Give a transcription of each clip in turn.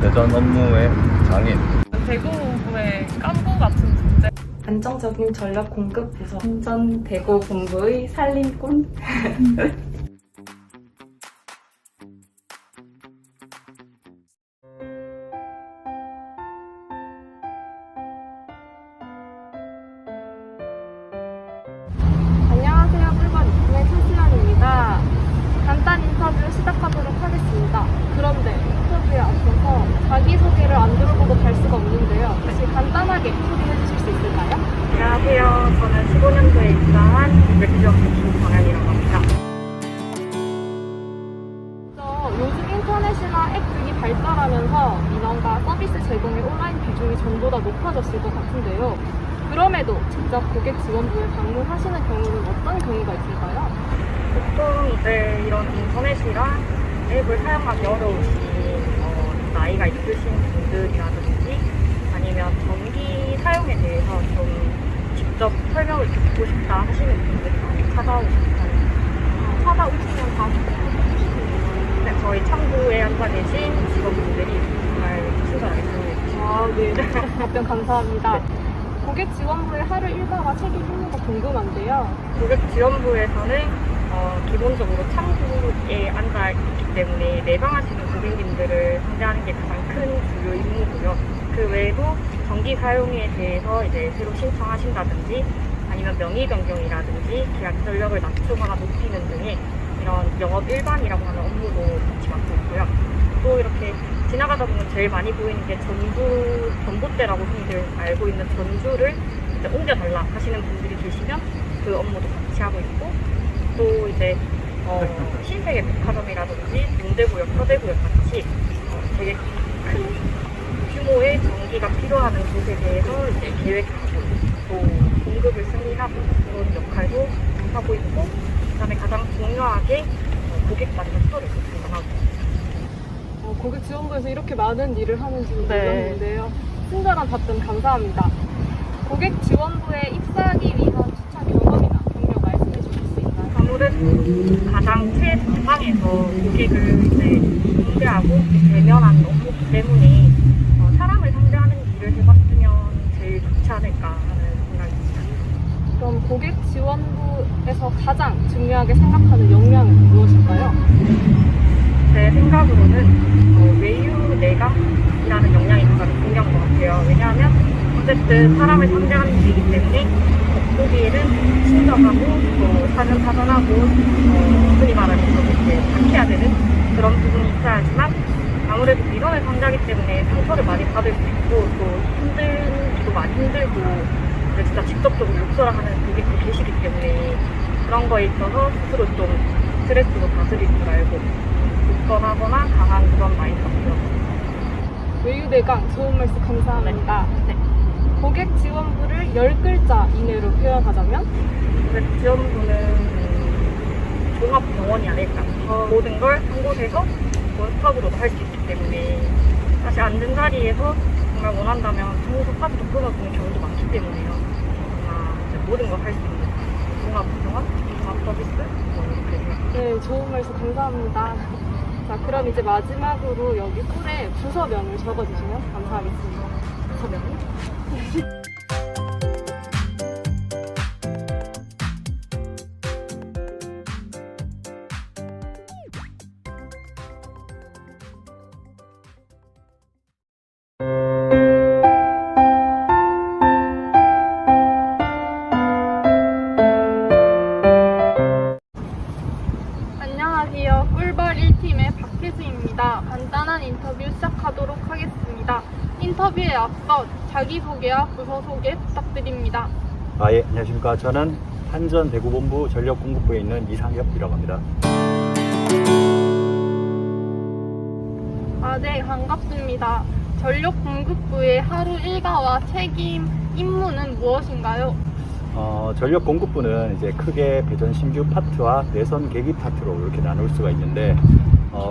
대전 업무의 장인. 대구본부의 깐부 같은 존재. 안정적인 전력 공급 부서. 완전 대구 본부의 살림꾼. 안녕하세요. 꿀벌 이팀의 최수연입니다. 간단 인터뷰 시작하도록 하겠습니다. 그런데 인터뷰에 앞서서 자기소개를 안 들어보고 갈 수가 없는데요. 혹시 간단하게 소개해 주실 수 있을까요? 안녕하세요. 저는 15년도에 입사한 웹지원부 김정현이라고 합니다. 요즘 인터넷이나 앱 등이 발달하면서 인원과 서비스 제공의 온라인 비중이 전보다 높아졌을 것 같은데요. 그럼에도 직접 고객 지원부에 방문하시는 경우는 어떤 경우가 있을까요? 보통 이제 이런 인터넷이랑 앱을 사용하기 어려우신 나이가 있으신 분들이라든지 아니면 전기 사용에 대해서 좀 직접 설명을 듣고 싶다 하시는 분들이 많이 찾아오시는 편이에요. 찾아오시면 다 해주시는 네, 저희 창구에 앉아 계신 직원분들이 정말 친절하게 설명해 아, 네. 답변 감사합니다. 고객 지원부의 하루 일과와 책임 임무가 궁금한데요. 고객 지원부에서는 기본적으로 창구에 앉아 있기 때문에 내방하시는 고객님들을 상대하는 게 가장 큰 주요 임무고요. 그 외에도 전기 사용에 대해서 이제 새로 신청하신다든지 아니면 명의 변경이라든지 계약 전력을 낮추거나 높이는 등의 이런 영업 일반이라고 하는 업무도 같이 맡고 있고요. 또 이렇게 지나가다 보면 제일 많이 보이는 게 전봇대라고 흔히들 알고 있는 전주를 이제 옮겨달라 하시는 분들이 계시면 그 업무도 같이 하고 있고, 또 이제 신세계 백화점이라든지 동대구역, 서대구역 같이 되게 큰 규모의 전기가 필요하는 곳에 대해서 이제 계획하고 또 공급을 승인하고 그런 역할도 하고 있고, 그다음에 가장 중요하게 고객 만족도를 담당하고 있습니다. 고객 지원부에서 이렇게 많은 일을 하는지 네. 몰랐는데요. 친절한 답변 감사합니다. 고객 지원부에 입사하기 위한 추천 경험이나 경력 말씀해 주실 수 있나요? 아무래도 가장 최정상에서 고객을 이제 상대하고 대면하는 업무이기 때문에 사람을 상대하는 일을 해봤으면 제일 좋지 않을까 하는 생각이 듭니다. 그럼 고객 지원부에서 가장 중요하게 생각하는 역량은 무엇일까요? 제 생각으로는 외유 내각이라는 역량이 가장 중요한 것 같아요. 왜냐하면 어쨌든 사람을 상대하는 일이기 때문에 겉보기에는 친절하고 또 사근사근하고 흔히 말하면서 이렇게 착해야 되는 그런 부분이 있어야지만, 아무래도 민원을 상대하기 때문에 상처를 많이 받을 수 있고 또 힘들기도 많이 힘들고 진짜 직접적으로 욕설을 하는 고객도 계시기 때문에 그런 거에 있어서 스스로 좀 스트레스도 다스릴 줄 알고 굳건하거나 강한 그런 마인드가 필요합니다. 외유내강 좋은 말씀 감사합니다. 네. 고객 지원부를 10글자 이내로 표현하자면? 고객 지원부는 종합병원이 아닐까. 모든 걸 한 곳에서 원스톱으로도 할 수 있기 때문에 사실 앉은 자리에서 정말 원한다면 정서까지도 끊어주는 경우도 많기 때문에요. 이제 모든 걸 할 수 있는 종합병원, 종합 서비스 이렇게 생각합니다. 네, 좋은 말씀 감사합니다. 자, 그럼 이제 마지막으로 여기 툴에 부서명을 적어주시면 감사하겠습니다. 부서명이? 안녕하세요. 꿀벌 1팀의 박혜수입니다. 간단한 인터뷰 시작하도록 하겠습니다. 인터뷰에 앞서 자기소개와 부서 소개 부탁드립니다. 예, 안녕하십니까. 저는 한전 대구본부 전력공급부에 있는 이상엽이라고 합니다. 네, 반갑습니다. 전력공급부의 하루 일과와 책임, 임무는 무엇인가요? 전력공급부는 이제 크게 배전 신규 파트와 배선 계기 파트로 이렇게 나눌 수가 있는데,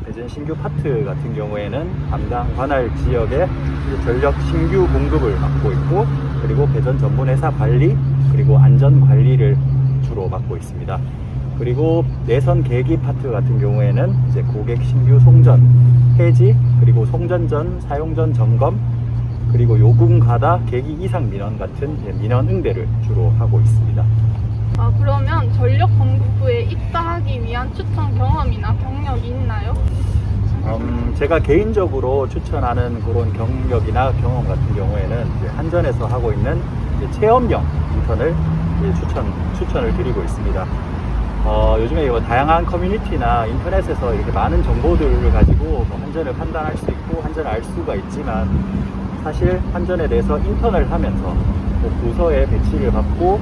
배전 신규 파트 같은 경우에는 담당 관할 지역에 이제 전력 신규 공급을 맡고 있고, 그리고 배전 전문 회사 관리, 그리고 안전 관리를 주로 맡고 있습니다. 그리고 내선 계기 파트 같은 경우에는 이제 고객 신규 송전, 해지, 그리고 송전 전 사용 전 점검, 그리고 요금 과다 계기 이상 민원 같은 이제 민원 응대를 주로 하고 있습니다. 그러면 전력 공급부에 입사하기 위한 추천 경험이나 경력이 있나요? 제가 개인적으로 추천하는 그런 경력이나 경험 같은 경우에는 이제 한전에서 하고 있는 이제 체험형 인턴을 이제 추천을 드리고 있습니다. 요즘에 다양한 커뮤니티나 인터넷에서 이렇게 많은 정보들을 가지고 뭐 한전을 판단할 수 있고 한전을 알 수가 있지만, 사실 한전에 대해서 인턴을 하면서 뭐 부서에 배치를 받고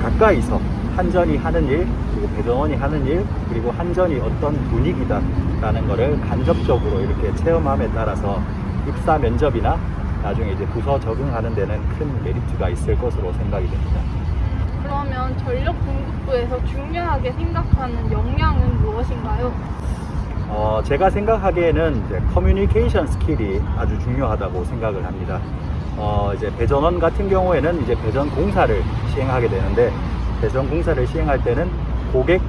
가까이서 한전이 하는 일, 그리고 배정원이 하는 일, 그리고 한전이 어떤 분위기다라는 거를 간접적으로 이렇게 체험함에 따라서 입사 면접이나 나중에 이제 부서 적응하는 데는 큰 메리트가 있을 것으로 생각이 됩니다. 그러면 전력 공급부에서 중요하게 생각하는 역량은 무엇인가요? 제가 생각하기에는 이제 커뮤니케이션 스킬이 아주 중요하다고 생각을 합니다. 이제 배전원 같은 경우에는 이제 배전 공사를 시행하게 되는데, 배전 공사를 시행할 때는 고객,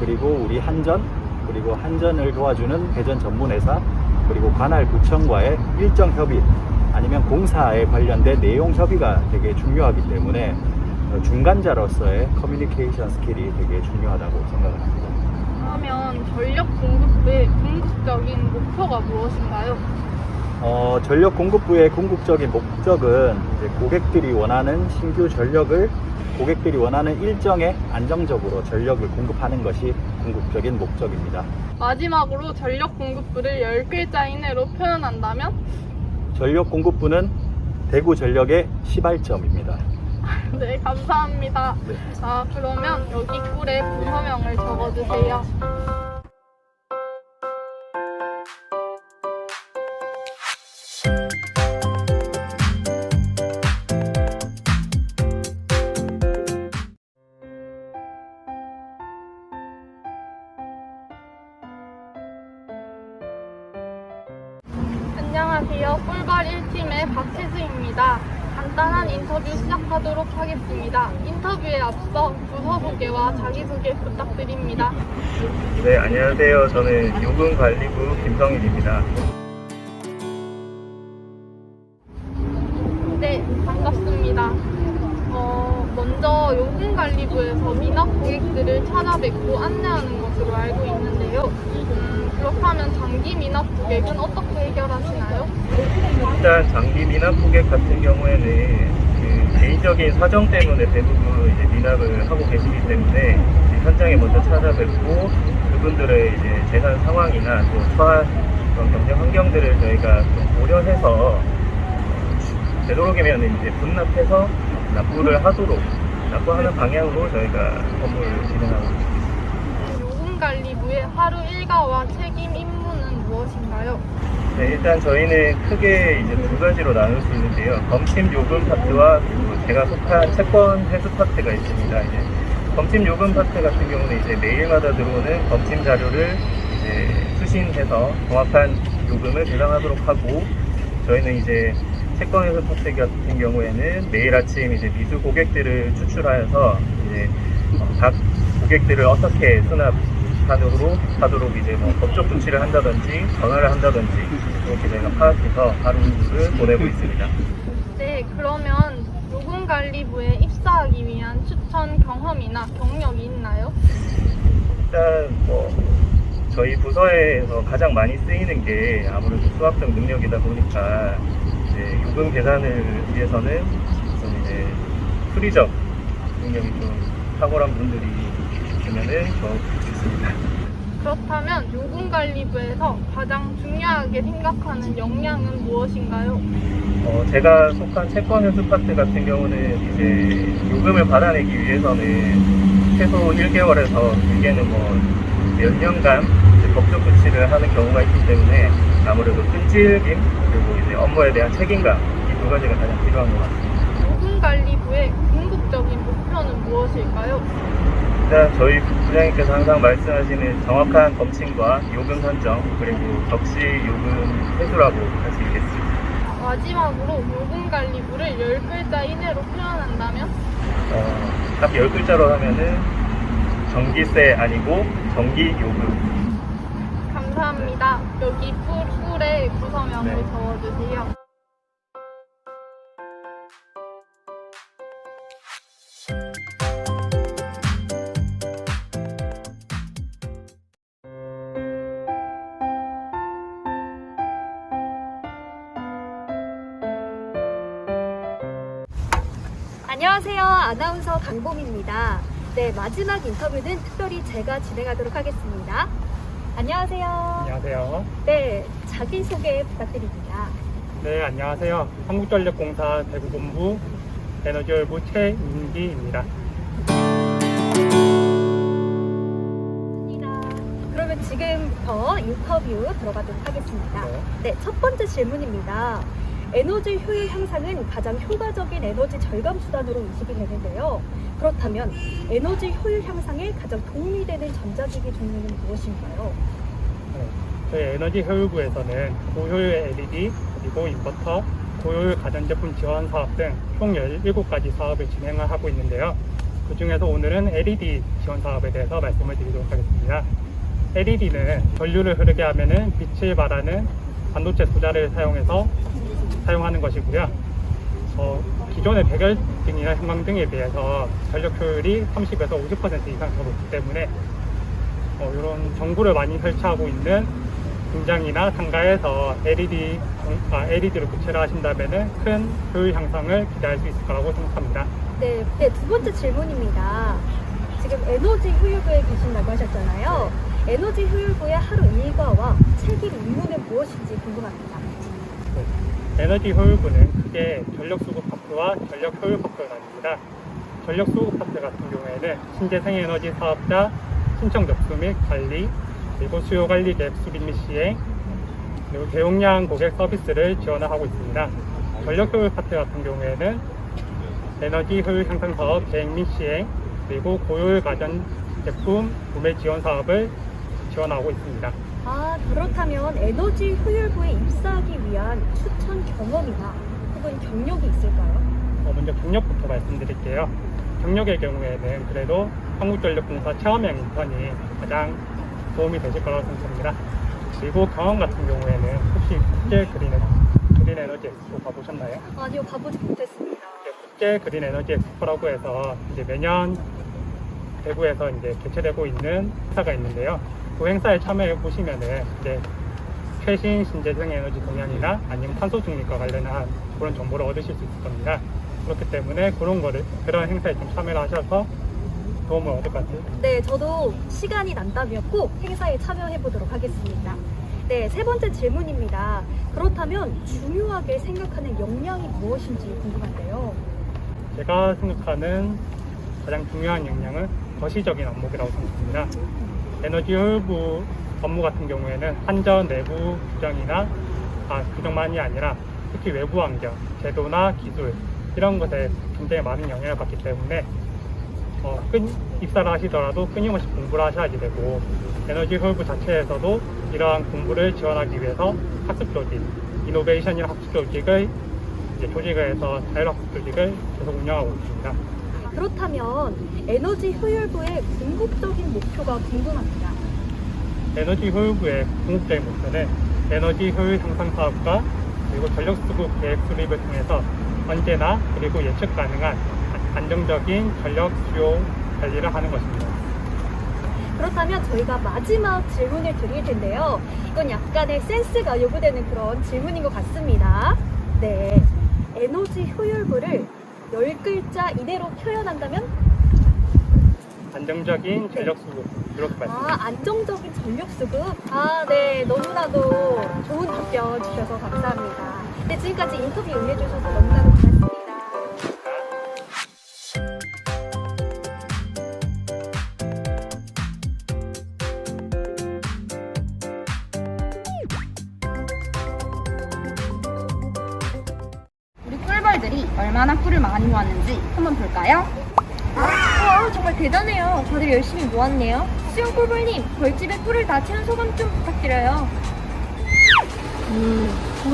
그리고 우리 한전, 그리고 한전을 도와주는 배전 전문 회사, 그리고 관할 구청과의 일정 협의, 아니면 공사에 관련된 내용 협의가 되게 중요하기 때문에 중간자로서의 커뮤니케이션 스킬이 되게 중요하다고 생각을 합니다. 그러면 전력 공급부의 궁극적인 목표가 무엇인가요? 전력 공급부의 궁극적인 목적은 이제 고객들이 원하는 신규 전력을 고객들이 원하는 일정에 안정적으로 전력을 공급하는 것이 궁극적인 목적입니다. 마지막으로 전력 공급부를 10글자 이내로 표현한다면? 전력 공급부는 대구 전력의 시발점입니다. 네, 감사합니다. 네. 그러면 여기 꿀에 부서명을 적어주세요. 안녕하세요. 꿀벌 1팀의 박혜수입니다. 간단한 인터뷰 시작하도록 하겠습니다. 인터뷰에 앞서 부서 소개와 자기소개 부탁드립니다. 네, 안녕하세요. 저는 요금관리부 김성일입니다. 네, 반갑습니다. 먼저 요금관리부에서 미납 고객들을 찾아뵙고 안내하는 것으로 알고 있는데요. 그렇다면 장기 미납 고객은 어떻게 해결하시나요? 일단 장기 미납 고객 같은 경우에는 개인적인 사정 때문에 대부분 이제 미납을 하고 계시기 때문에 현장에 먼저 찾아뵙고 그분들의 이제 재산 상황이나 또 처한 그런 경제 환경들을 저희가 좀 고려해서 되도록이면 이제 분납해서 납부하는 방향으로 저희가 업무를 진행하고 있습니다. 요금관리부의 하루 일과와 책임 임무는 무엇인가요? 네, 일단 저희는 크게 이제 두 가지로 나눌 수 있는데요. 검침 요금 파트와 그리고 제가 속한 채권 회수 파트가 있습니다. 이제 검침 요금 파트 같은 경우는 이제 매일마다 들어오는 검침 자료를 이제 수신해서 정확한 요금을 배당하도록 하고, 저희는 이제 채권 회수 파트 같은 경우에는 매일 아침 이제 미수 고객들을 추출하여서 이제 각 고객들을 어떻게 수납하도록 이제 뭐 법적 조치를 한다든지 전화를 한다든지 이렇게 저희가 파악해서 하루를 보내고 있습니다. 네, 그러면 요금관리부에 입사하기 위한 추천 경험이나 경력이 있나요? 일단 뭐 저희 부서에서 가장 많이 쓰이는 게 아무래도 수학적 능력이다 보니까 이제 요금 계산을 위해서는 좀 이제 수리적 능력이 좀 탁월한 분들이 있으면은 더욱 좋습니다. 그렇다면 요금관리부에서 가장 중요하게 생각하는 역량은 무엇인가요? 제가 속한 채권 회수 파트 같은 경우는 이제 요금을 받아내기 위해서는 최소 1개월에서 길게는 뭐 몇 년간 이제 법적 조치를 하는 경우가 있기 때문에 아무래도 끈질김 그리고 이제 업무에 대한 책임감, 이 두 가지가 가장 필요한 것 같습니다. 요금관리부의 궁극적인 목표는 무엇일까요? 일단 저희 부장님께서 항상 말씀하시는 정확한 검침과 요금 산정, 그리고 적시 요금 회수라고 할 수 있겠습니다. 마지막으로 요금관리부를 10글자 이내로 표현한다면? 딱 10글자로 하면은 전기세 아니고 전기요금. 감사합니다. 여기 뿔에 구성명을 네. 적어주세요. 안녕하세요. 아나운서 강봄입니다. 네, 마지막 인터뷰는 특별히 제가 진행하도록 하겠습니다. 안녕하세요. 안녕하세요. 네, 자기소개 부탁드립니다. 네, 안녕하세요. 한국전력공사 대구본부 에너지열부 최인기입니다. 그러면 지금부터 인터뷰 들어가도록 하겠습니다. 네, 첫 번째 질문입니다. 에너지 효율 향상은 가장 효과적인 에너지 절감 수단으로 인식이 되는데요. 그렇다면 에너지 효율 향상에 가장 도움이 되는 전자기기 종류는 무엇인가요? 네, 저희 에너지 효율부에서는 고효율 LED, 그리고 인버터, 고효율 가전제품 지원 사업 등 총 17가지 사업을 진행을 하고 있는데요. 그 중에서 오늘은 LED 지원 사업에 대해서 말씀을 드리도록 하겠습니다. LED는 전류를 흐르게 하면은 빛을 발하는 반도체 소자를 사용하는 것이고요. 기존의 백열등이나 형광등에 비해서 전력 효율이 30에서 50% 이상 더 높기 때문에 이런 전구를 많이 설치하고 있는 공장이나 상가에서 LED를 교체를 하신다면 큰 효율 향상을 기대할 수 있을 거라고 생각합니다. 네, 두 번째 질문입니다. 지금 에너지 효율부에 계신다고 하셨잖아요. 에너지 효율부의 하루 일과와 책임 임무는 무엇인지 궁금합니다. 네, 에너지 효율부는 크게 전력 수급 파트와 전력 효율 파트가 나뉩니다. 전력 수급 파트 같은 경우에는 신재생 에너지 사업자 신청 접수 및 관리, 그리고 수요 관리 계획 수립 및 시행, 그리고 대용량 고객 서비스를 지원을 하고 있습니다. 전력 효율 파트 같은 경우에는 에너지 효율 향상 사업 계획 및 시행, 그리고 고효율 가전 제품 구매 지원 사업을 지원하고 있습니다. 그렇다면 에너지 효율부에 입사하기 위한 추천 경험이나 혹은 경력이 있을까요? 먼저 경력부터 말씀드릴게요. 경력의 경우에는 그래도 한국전력공사 체험형 인턴이 가장 도움이 되실 거라고 생각합니다. 그리고 경험 같은 경우에는 혹시 국제 그린 에너지 엑스포 가보셨나요? 아니요, 가보지 못했습니다. 국제 그린 에너지 엑스포라고 해서 이제 매년 대구에서 이제 개최되고 있는 행사가 있는데요. 그 행사에 참여해 보시면은 이제 최신 신재생 에너지 동향이나 아니면 탄소 중립과 관련한 그런 정보를 얻으실 수 있을 겁니다. 그렇기 때문에 그런 행사에 좀 참여를 하셔서 도움을 얻을 것 같아요. 네, 저도 시간이 난다면 꼭 행사에 참여해 보도록 하겠습니다. 네, 세 번째 질문입니다. 그렇다면 중요하게 생각하는 역량이 무엇인지 궁금한데요. 제가 생각하는 가장 중요한 역량은 거시적인 안목이라고 생각합니다. 에너지 효율부 업무 같은 경우에는 한전 내부 규정만이 아니라 특히 외부 환경, 제도나 기술 이런 것에 굉장히 많은 영향을 받기 때문에 입사를 하시더라도 끊임없이 공부를 하셔야지 되고, 에너지 효율부 자체에서도 이러한 공부를 지원하기 위해서 학습 조직, 이노베이션이나 학습 조직을 조직을 해서 자율학습 조직을 계속 운영하고 있습니다. 그렇다면 에너지 효율부의 궁극적인 목표가 궁금합니다. 에너지 효율부의 궁극적인 목표는 에너지 효율 향상 사업과 그리고 전력 수급 계획 수립을 통해서 언제나 그리고 예측 가능한 안정적인 전력 수요 관리를 하는 것입니다. 그렇다면 저희가 마지막 질문을 드릴 텐데요. 이건 약간의 센스가 요구되는 그런 질문인 것 같습니다. 네, 에너지 효율부를 10글자 이내로 표현한다면? 안정적인 전력 수급, 이렇게 말씀드립니다. 안정적인 전력 수급? 네, 너무나도 좋은 답변 주셔서 감사합니다. 네, 지금까지 인터뷰 응해주셔서 너무나도 고맙습니다. 우리 꿀벌들이 얼마나 꿀을 많이 모았는지 한번 볼까요? 정말 대단해요. 다들 열심히 모았네요. 수영 꿀벌님, 벌집에 꿀을 다 채운 소감 좀 부탁드려요.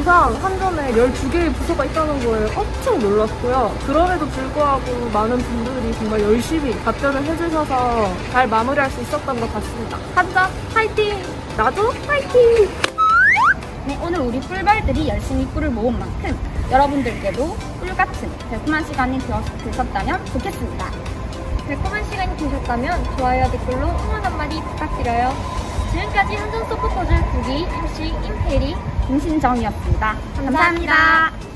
부상 한전에 12개의 부서가 있다는 거에 엄청 놀랐고요. 그럼에도 불구하고 많은 분들이 정말 열심히 답변을 해주셔서 잘 마무리할 수 있었던 것 같습니다. 한전 파이팅! 나도 파이팅! 네, 오늘 우리 꿀벌들이 열심히 꿀을 모은 만큼 여러분들께도 꿀같은 달콤한 시간이 되셨다면 좋겠습니다. 달콤한 시간이 되셨다면 좋아요, 댓글로 응원 한마디 부탁드려요. 지금까지 한전 서포터즈 9기 MC 임페리 김신정이었습니다. 감사합니다.